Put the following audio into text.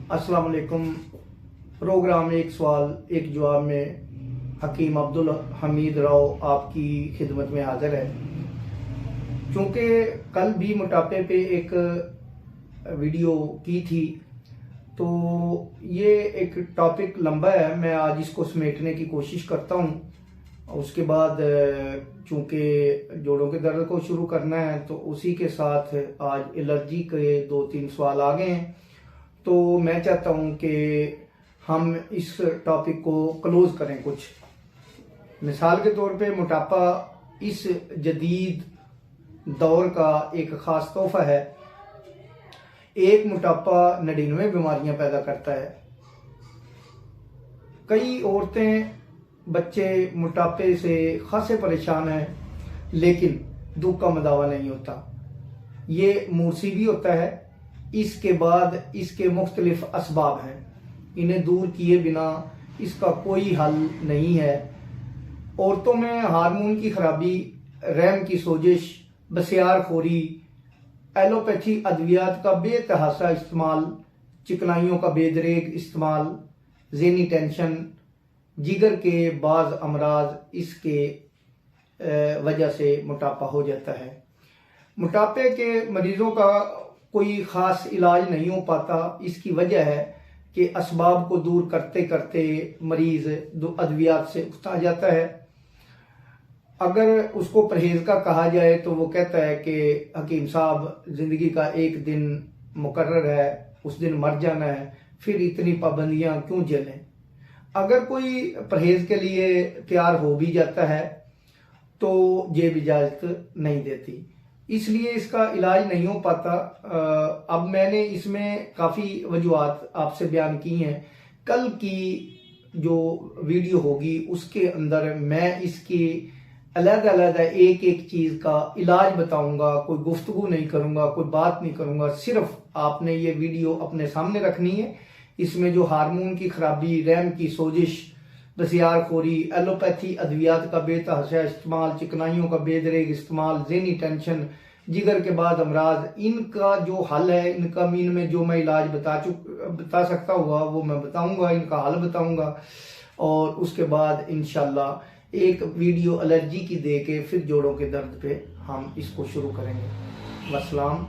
अस्सलाम वालेकुम। प्रोग्राम एक सवाल एक जवाब में हकीम अब्दुल हमीद राव आपकी खिदमत में हाजिर है। चूँकि कल भी मोटापे पे एक वीडियो की थी, तो ये एक टॉपिक लंबा है, मैं आज इसको समेटने की कोशिश करता हूँ। उसके बाद चूँकि जोड़ों के दर्द को शुरू करना है, तो उसी के साथ आज एलर्जी के 2-3 सवाल आ गए हैं। तो मैं चाहता हूँ कि हम इस टॉपिक को क्लोज करें। कुछ मिसाल के तौर पे मोटापा इस जदीद दौर का एक ख़ास तोहफा है। एक मोटापा 99 बीमारियां पैदा करता है। कई औरतें बच्चे मोटापे से खासे परेशान हैं, लेकिन दुख का मदावा नहीं होता। ये मूसी भी होता है। इसके बाद इसके मुख्तलिफ असबाब हैं, इन्हें दूर किए बिना इसका कोई हल नहीं है। औरतों में हार्मोन की खराबी, रहम की सोजिश, बसियारखोरी, एलोपैथी अद्वियात का बेतहासा इस्तेमाल, चिकनाइयों का बेदरेग इस्तेमाल, ज़हनी टेंशन, जिगर के बाज़ अमराज इसके वजह से मोटापा हो जाता है। मोटापे के मरीजों का कोई ख़ास इलाज नहीं हो पाता। इसकी वजह है कि असबाब को दूर करते करते मरीज अद्वियात से उकता जाता है। अगर उसको परहेज का कहा जाए तो वो कहता है कि हकीम साहब, ज़िंदगी का एक दिन मुकर्रर है, उस दिन मर जाना है, फिर इतनी पाबंदियां क्यों झेलें। अगर कोई परहेज के लिए तैयार हो भी जाता है तो जेब इजाज़त नहीं देती, इसलिए इसका इलाज नहीं हो पाता। अब मैंने इसमें काफ़ी वजूहात आपसे बयान की हैं। कल की जो वीडियो होगी उसके अंदर मैं इसकी अलग-अलग एक एक चीज़ का इलाज बताऊंगा। कोई गुफ्तगू नहीं करूंगा, कोई बात नहीं करूंगा। सिर्फ आपने ये वीडियो अपने सामने रखनी है। इसमें जो हार्मोन की खराबी, रहम की सोजिश, बसियारखोरी, एलोपैथी अद्वियात का बेतहाशा इस्तेमाल, चिकनाइयों का बेदरेग इस्तेमाल, ज़हनी टेंशन, जिगर के बाद अमराज, इनका जो हल है, इनमें जो मैं इलाज बता सकता हुआ वो मैं बताऊंगा, इनका हल बताऊंगा। और उसके बाद इंशाल्लाह एक वीडियो एलर्जी की दे के फिर जोड़ों के दर्द पे हम इसको शुरू करेंगे। वस्सलाम।